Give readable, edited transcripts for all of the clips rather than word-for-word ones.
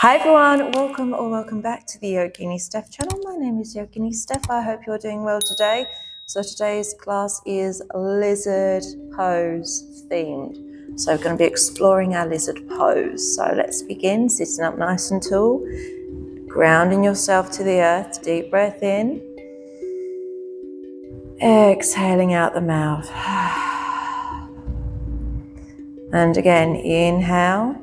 Hi everyone, welcome or welcome back to the Yogini Steph channel. My name is Yogini Steph. I hope you're doing well today. So today's class is lizard pose themed. So we're going to be exploring our lizard pose. So let's begin sitting up nice and tall, grounding yourself to the earth. Deep breath in, exhaling out the mouth. And again, inhale.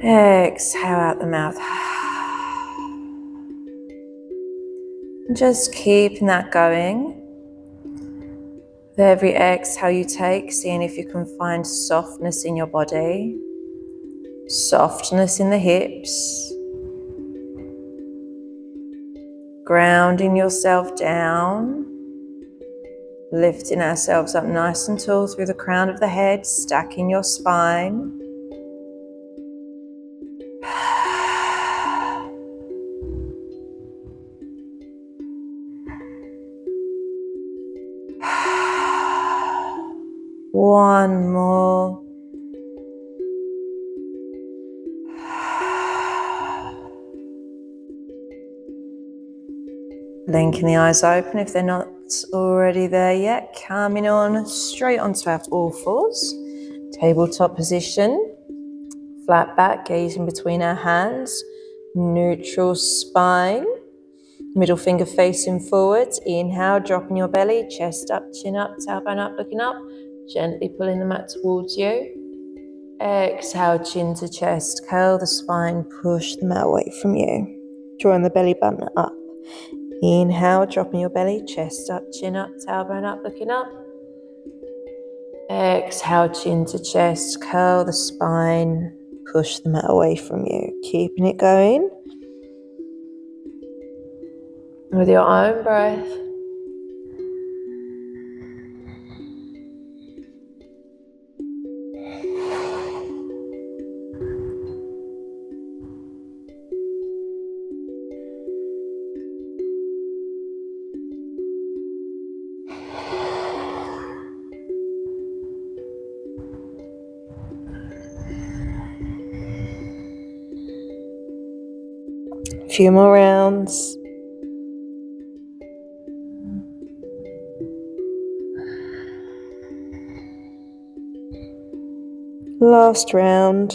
Exhale out the mouth. Just keeping that going. With every exhale you take, seeing if you can find softness in your body, softness in the hips, grounding yourself down, lifting ourselves up nice and tall through the crown of the head, stacking your spine. One more. Blinking the eyes open if they're not already there yet. Coming on straight onto our all fours. Tabletop position. Flat back, gazing between our hands. Neutral spine. Middle finger facing forwards. Inhale, dropping your belly. Chest up, chin up, tailbone up, looking up. Gently pulling the mat towards you. Exhale, chin to chest. Curl the spine, push the mat away from you. Drawing the belly button up. Inhale, dropping your belly, chest up, chin up, tailbone up, looking up. Exhale, chin to chest, curl the spine, push the mat away from you. Keeping it going with your own breath. A few more rounds. Last round.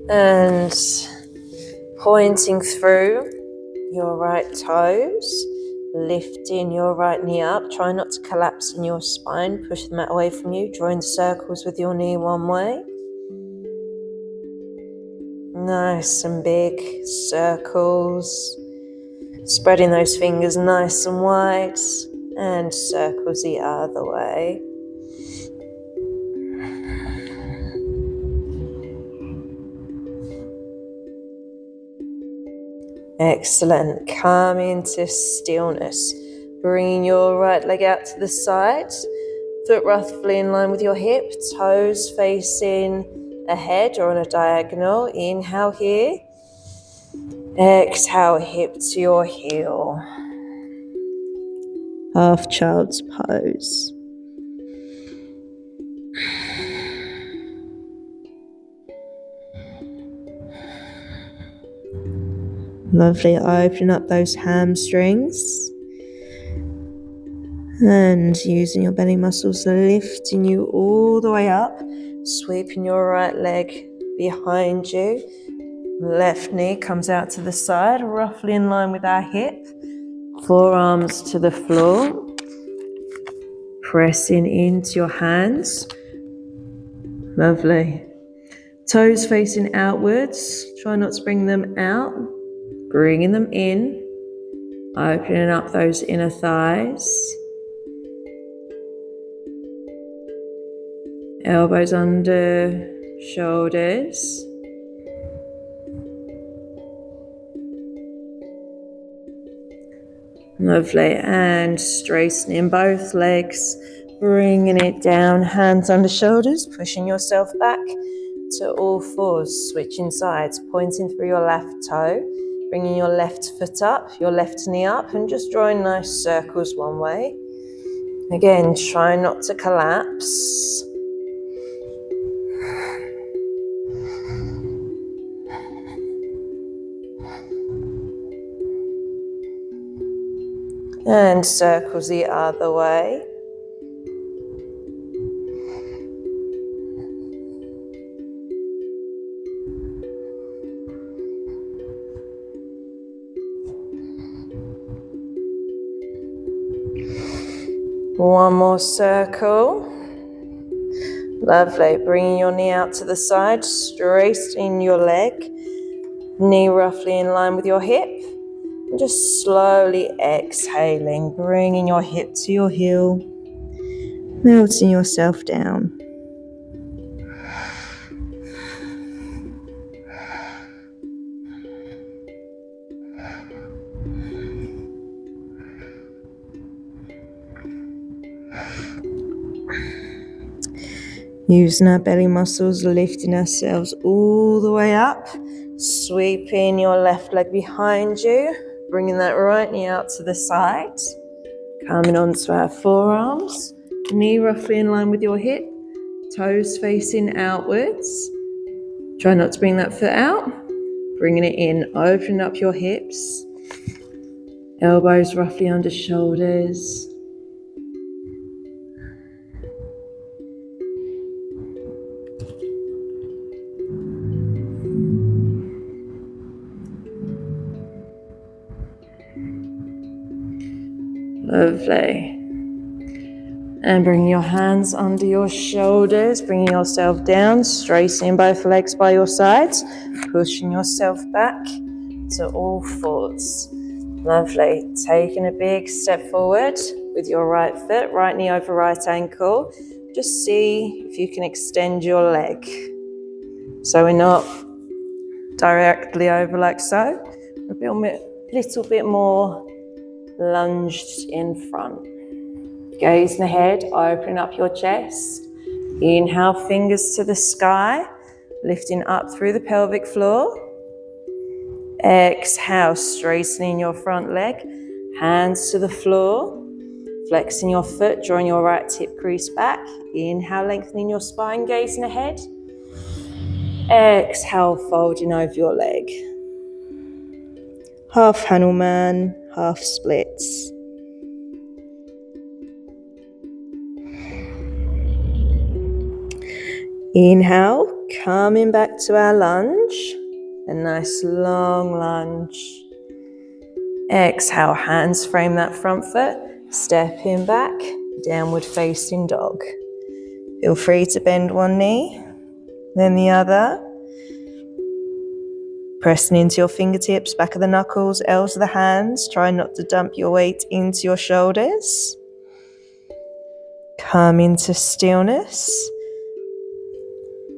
And pointing through your right toes, lifting your right knee up. Try not to collapse in your spine. Push the mat away from you. Drawing circles with your knee one way. Nice and big circles. Spreading those fingers nice and wide. And circles the other way. Excellent. Come into stillness. Bringing your right leg out to the side. Foot roughly in line with your hip. Toes facing ahead or on a diagonal. Inhale here. Exhale, hip to your heel. Half child's pose. Lovely, opening up those hamstrings and using your belly muscles, lifting you all the way up, sweeping your right leg behind you. Left knee comes out to the side, roughly in line with our hip. Forearms to the floor. Pressing into your hands. Lovely. Toes facing outwards. Try not to bring them out. Bringing them in. Opening up those inner thighs. Elbows under shoulders. Lovely. And straightening both legs. Bringing it down. Hands under shoulders. Pushing yourself back to all fours. Switching sides. Pointing through your left toe. Bringing your left foot up, your left knee up, and just drawing nice circles one way. Again, try not to collapse. And circles the other way. One more circle. Lovely. Bringing your knee out to the side, straightening your leg. Knee roughly in line with your hip. And just slowly exhaling, bringing your hip to your heel. Melting yourself down. Using our belly muscles, lifting ourselves all the way up. Sweeping your left leg behind you. Bringing that right knee out to the side. Coming onto our forearms. Knee roughly in line with your hip. Toes facing outwards. Try not to bring that foot out. Bringing it in, opening up your hips. Elbows roughly under shoulders. Lovely. And bring your hands under your shoulders, bringing yourself down, straightening both legs by your sides, pushing yourself back to all fours. Lovely. Taking a big step forward with your right foot, right knee over right ankle. Just see if you can extend your leg. So we're not directly over like so. We're a little bit more lunged in front. Gazing ahead, opening up your chest. Inhale, fingers to the sky, lifting up through the pelvic floor. Exhale, straightening your front leg, hands to the floor, flexing your foot, drawing your right hip crease back. Inhale, lengthening your spine, gazing ahead. Exhale, folding over your leg. Half Hanuman, half splits. Inhale, coming back to our lunge. A nice long lunge. Exhale, hands frame that front foot. Stepping back, downward facing dog. Feel free to bend one knee, then the other. Pressing into your fingertips, back of the knuckles, L's of the hands. Try not to dump your weight into your shoulders. Come into stillness.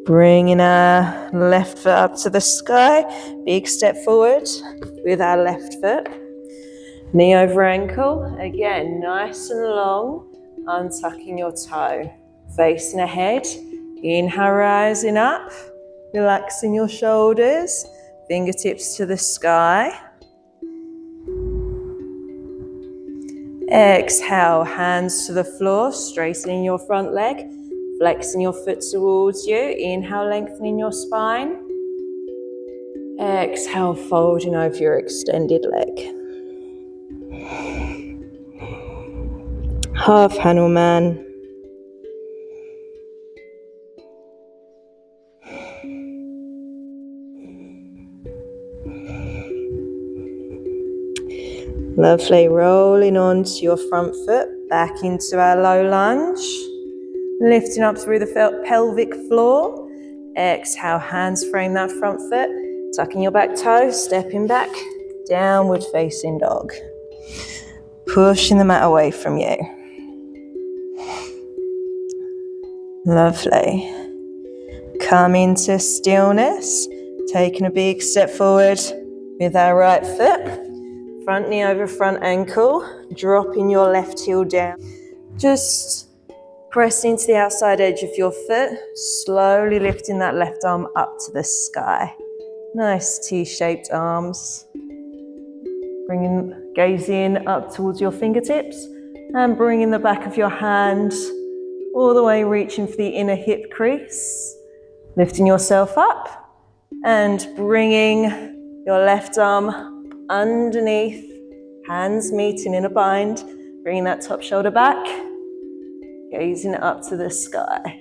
Bringing our left foot up to the sky. Big step forward with our left foot. Knee over ankle. Again, nice and long. Untucking your toe. Facing ahead. Inhale, rising up. Relaxing your shoulders. Fingertips to the sky. Exhale, hands to the floor. Straightening your front leg. Flexing your foot towards you. Inhale, lengthening your spine. Exhale, folding over your extended leg. Half Hanuman. Lovely. Rolling onto your front foot. Back into our low lunge. Lifting up through the pelvic floor. Exhale, hands frame that front foot. Tucking your back toe, stepping back. Downward facing dog. Pushing the mat away from you. Lovely. Come into stillness. Taking a big step forward with our right foot. Front knee over front ankle. Dropping your left heel down. Just press into the outside edge of your foot, slowly lifting that left arm up to the sky. Nice T-shaped arms. Gazing up towards your fingertips and bringing the back of your hand all the way, reaching for the inner hip crease, lifting yourself up and bringing your left arm underneath, hands meeting in a bind, bringing that top shoulder back, gazing up to the sky.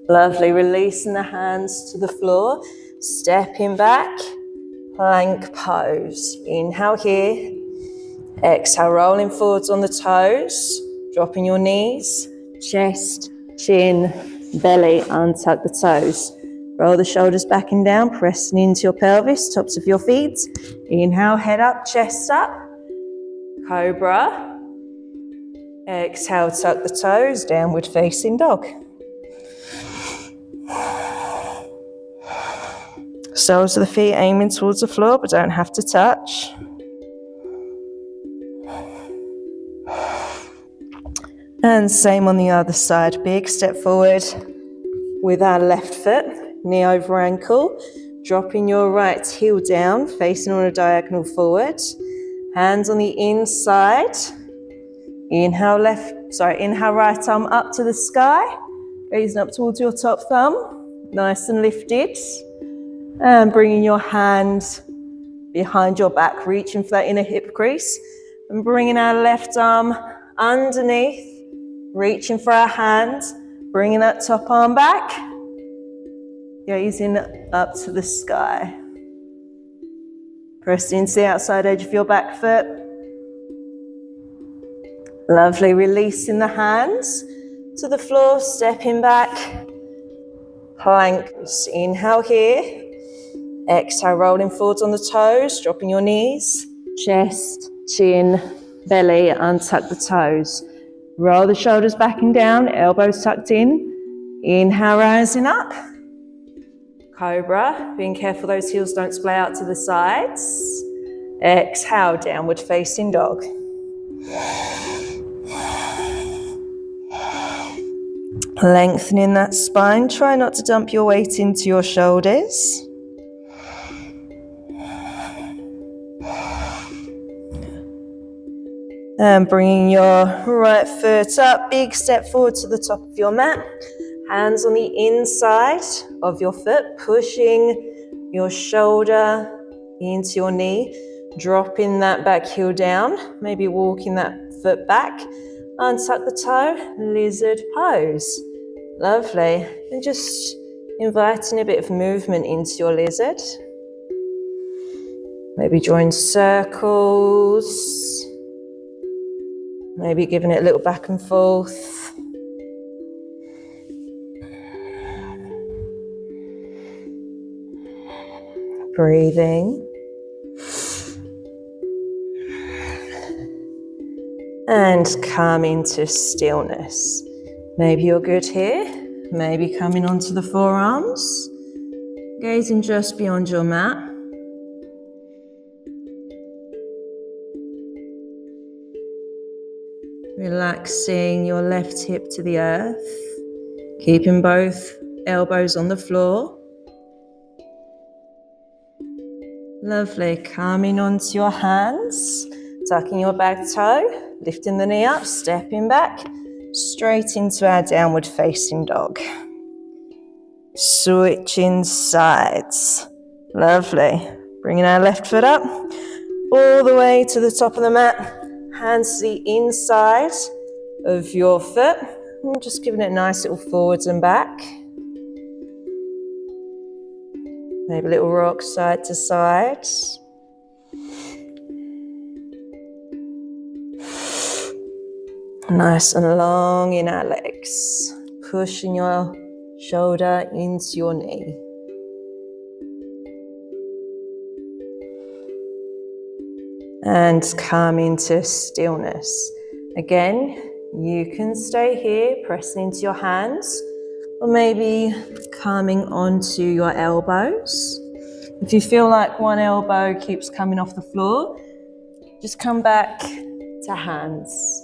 Lovely, releasing the hands to the floor, stepping back, plank pose. Inhale here, exhale, rolling forwards on the toes, dropping your knees, chest, chin, belly, untuck the toes. Roll the shoulders back and down, pressing into your pelvis, tops of your feet. Inhale, head up, chest up, cobra. Exhale, tuck the toes, downward facing dog. Soles of the feet aiming towards the floor, but don't have to touch. And same on the other side. Big step forward with our left foot, knee over ankle. Dropping your right heel down, facing on a diagonal forward. Hands on the inside. Inhale right arm up to the sky. Raising up towards your top thumb. Nice and lifted. And bringing your hand behind your back, reaching for that inner hip crease. And bringing our left arm underneath, reaching for our hands, bringing that top arm back, gazing up to the sky. Press into the outside edge of your back foot. Lovely, releasing the hands to the floor, stepping back, planks. Inhale here. Exhale, rolling forwards on the toes, dropping your knees, chest, chin, belly, untuck the toes. Roll the shoulders back and down, elbows tucked in. Inhale, rising up. Cobra, being careful those heels don't splay out to the sides. Exhale, downward facing dog. Lengthening that spine, try not to dump your weight into your shoulders. And bringing your right foot up, big step forward to the top of your mat. Hands on the inside of your foot, pushing your shoulder into your knee, dropping that back heel down, maybe walking that foot back. Untuck the toe, lizard pose. Lovely. And just inviting a bit of movement into your lizard. Maybe drawing circles. Maybe giving it a little back and forth. Breathing. And come into stillness. Maybe you're good here. Maybe coming onto the forearms. Gazing just beyond your mat. Relaxing your left hip to the earth, keeping both elbows on the floor. Lovely, coming onto your hands, tucking your back toe, lifting the knee up, stepping back, straight into our downward facing dog. Switching sides. Lovely, bringing our left foot up, all the way to the top of the mat. Hands to the inside of your foot. And just giving it a nice little forwards and back. Maybe a little rock side to side. Nice and long in our legs. Pushing your shoulder into your knee. And come into stillness. Again, you can stay here, pressing into your hands, or maybe coming onto your elbows. If you feel like one elbow keeps coming off the floor, just come back to hands.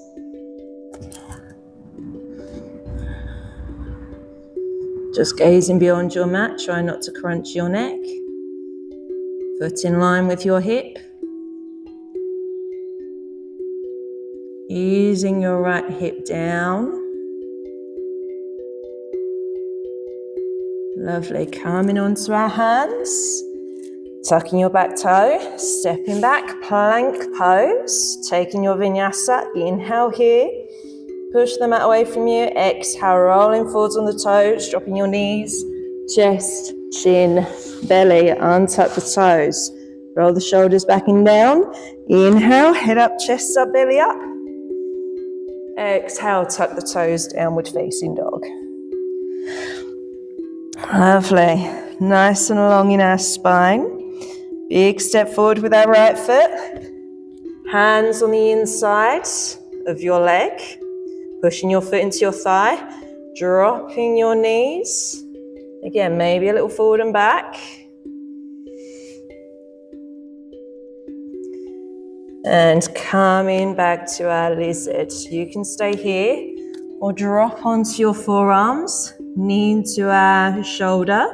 Just gazing beyond your mat, try not to crunch your neck. Foot in line with your hip. Easing your right hip down. Lovely, coming onto our hands. Tucking your back toe, stepping back, plank pose. Taking your vinyasa, inhale here. Push the mat away from you. Exhale, rolling forwards on the toes, dropping your knees. Chest, chin, belly, untuck the toes. Roll the shoulders back and down. Inhale, head up, chest up, belly up. Exhale, tuck the toes, downward facing dog. Lovely. Nice and long in our spine. Big step forward with our right foot. Hands on the inside of your leg. Pushing your foot into your thigh. Dropping your knees. Again, maybe a little forward and back. And coming back to our lizard. You can stay here or drop onto your forearms. Knee into our shoulder.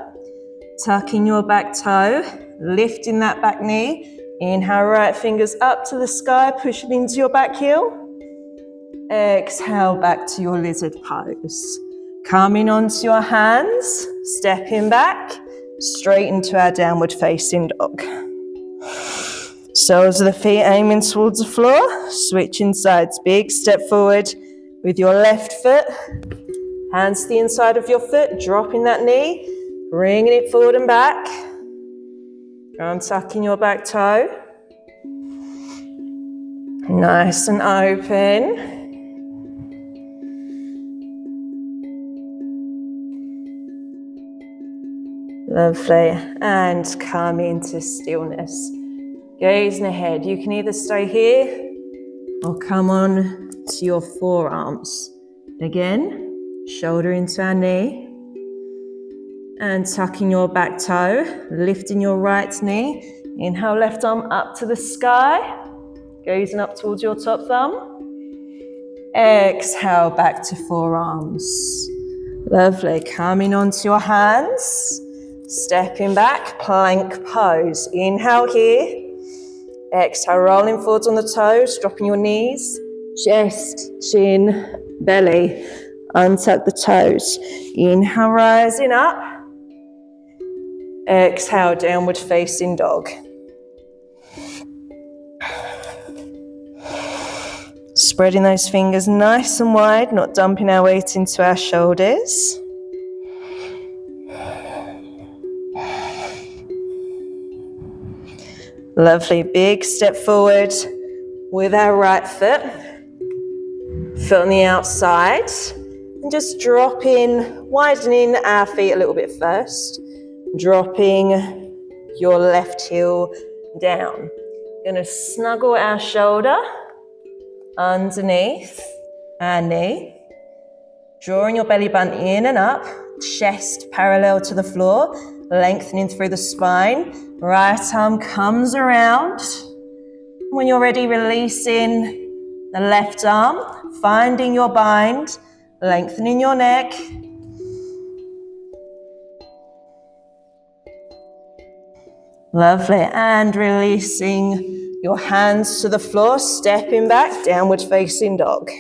Tucking your back toe. Lifting that back knee. Inhale, right fingers up to the sky. Pushing into your back heel. Exhale, back to your lizard pose. Coming onto your hands. Stepping back. Straight into our downward facing dog. Soles of the feet aiming towards the floor. Switching sides. Big step forward with your left foot. Hands to the inside of your foot. Dropping that knee. Bringing it forward and back. Untucking your back toe. Nice and open. Lovely. And come into stillness. Gazing ahead. You can either stay here or come on to your forearms. Again, shoulder into our knee. And tucking your back toe, lifting your right knee. Inhale, left arm up to the sky. Gazing up towards your top thumb. Exhale, back to forearms. Lovely, coming onto your hands. Stepping back, plank pose. Inhale here. Exhale, rolling forwards on the toes, dropping your knees. Chest, chin, belly. Untuck the toes. Inhale, rising up. Exhale, downward facing dog. Spreading those fingers nice and wide, not dumping our weight into our shoulders. Lovely, big step forward with our right foot. Foot on the outside. And just dropping, widening our feet a little bit first. Dropping your left heel down. Gonna snuggle our shoulder underneath our knee. Drawing your belly button in and up. Chest parallel to the floor. Lengthening through the spine. Right arm comes around. When you're ready, releasing the left arm. Finding your bind. Lengthening your neck. Lovely, and releasing your hands to the floor, stepping back, downward facing dog.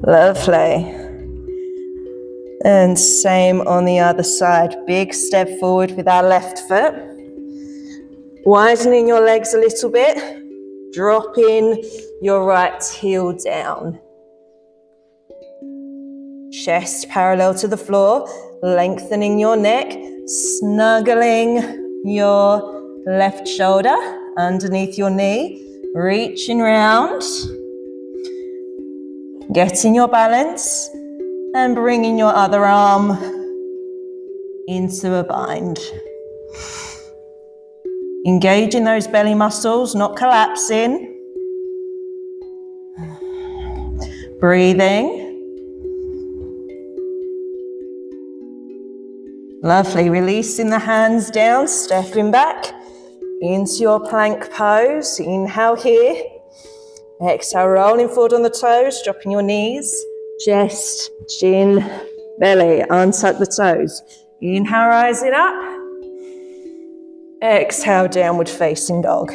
Lovely. And same on the other side, big step forward with our left foot. Widening your legs a little bit, dropping your right heel down. Chest parallel to the floor, lengthening your neck, snuggling your left shoulder underneath your knee, reaching round, getting your balance, and bringing your other arm into a bind. Engaging those belly muscles, not collapsing. Breathing. Lovely, releasing the hands down, stepping back into your plank pose. Inhale here. Exhale, rolling forward on the toes, dropping your knees. chest, chin, belly. Untuck the toes. Inhale, rising up. Exhale, downward facing dog.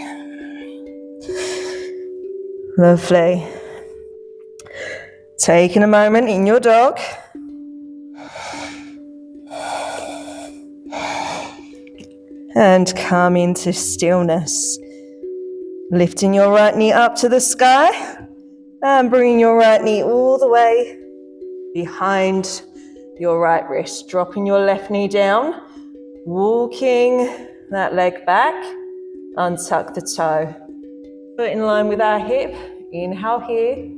Lovely. Taking a moment in your dog. And come into stillness. Lifting your right knee up to the sky and bringing your right knee all the way behind your right wrist. Dropping your left knee down, walking that leg back, untuck the toe. Foot in line with our hip, inhale here.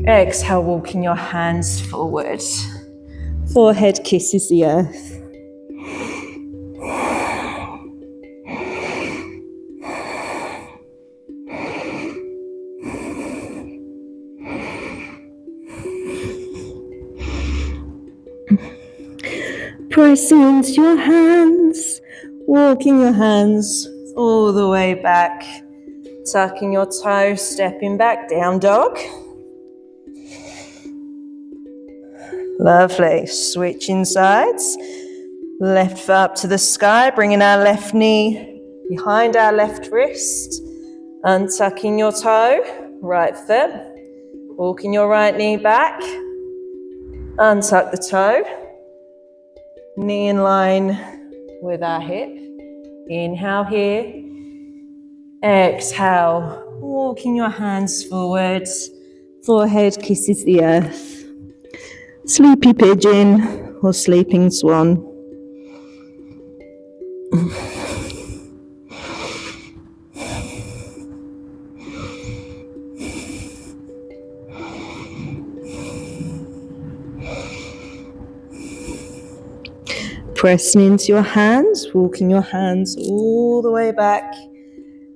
Exhale, walking your hands forward. Forehead kisses the earth. Pressing into your hands, walking your hands all the way back, tucking your toes, stepping back, down dog. Lovely. Switching sides. Left foot up to the sky, bringing our left knee behind our left wrist, untucking your toe, right foot, walking your right knee back, untuck the toe, knee in line with our hip. Inhale here. Exhale, walking your hands forward. Forehead kisses the earth. Sleepy pigeon or sleeping swan. Pressing into your hands, walking your hands all the way back.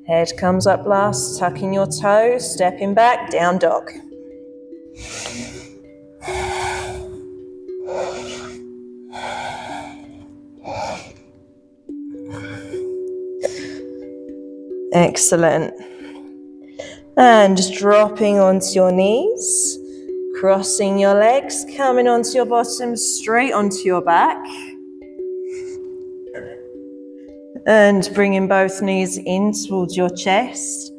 Head comes up last, tucking your toes, stepping back, down dog. Excellent. And dropping onto your knees, crossing your legs, coming onto your bottom, straight onto your back. And bringing both knees in towards your chest.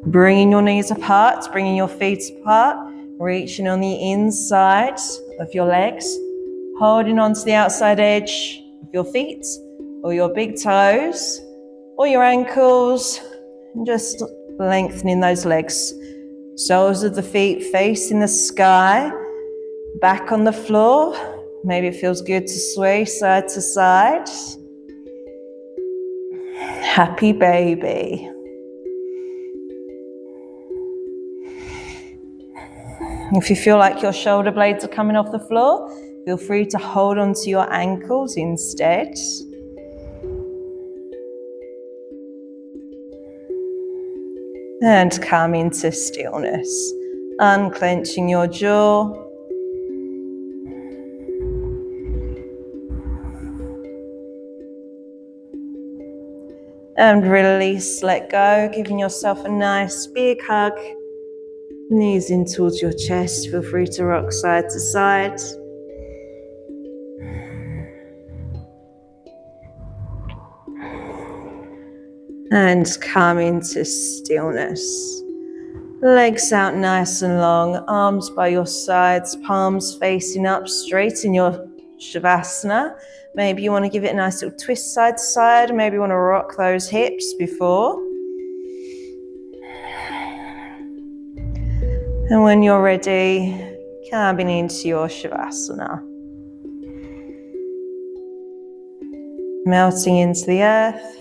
Bringing your knees apart, bringing your feet apart, reaching on the inside of your legs, holding onto the outside edge of your feet or your big toes or your ankles, and just lengthening those legs. Soles of the feet facing the sky, back on the floor. Maybe it feels good to sway side to side. Happy baby. If you feel like your shoulder blades are coming off the floor, feel free to hold onto your ankles instead. And come into stillness, unclenching your jaw. And release, let go, giving yourself a nice big hug. Knees in towards your chest, feel free to rock side to side. And come into stillness. Legs out nice and long, arms by your sides, palms facing up straight in your Shavasana. Maybe you want to give it a nice little twist side to side. Maybe you want to rock those hips before. And when you're ready, coming into your Shavasana. Melting into the earth.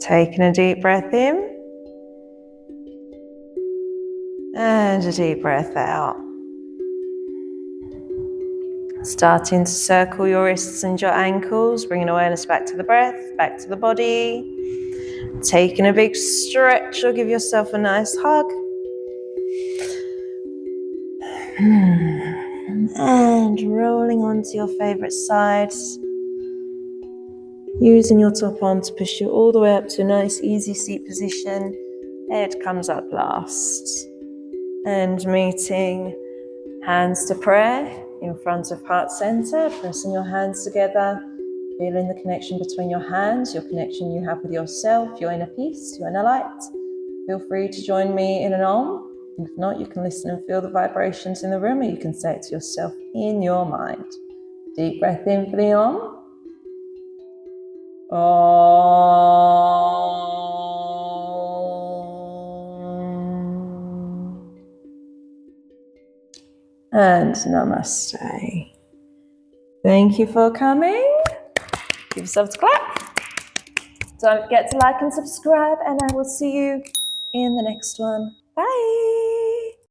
Taking a deep breath in. And a deep breath out. Starting to circle your wrists and your ankles, bringing awareness back to the breath, back to the body. Taking a big stretch or give yourself a nice hug. And rolling onto your favorite sides. Using your top arm to push you all the way up to a nice easy seat position. Head comes up last. And meeting hands to prayer in front of heart center, pressing your hands together, feeling the connection between your hands, your connection you have with yourself, your inner peace, your inner light. Feel free to join me in an Om. If not, you can listen and feel the vibrations in the room, or you can say it to yourself in your mind. Deep breath in for the Om. Om. And Namaste. Thank you for coming. Give yourself a clap. Don't forget to like and subscribe, and I will see you in the next one. Bye.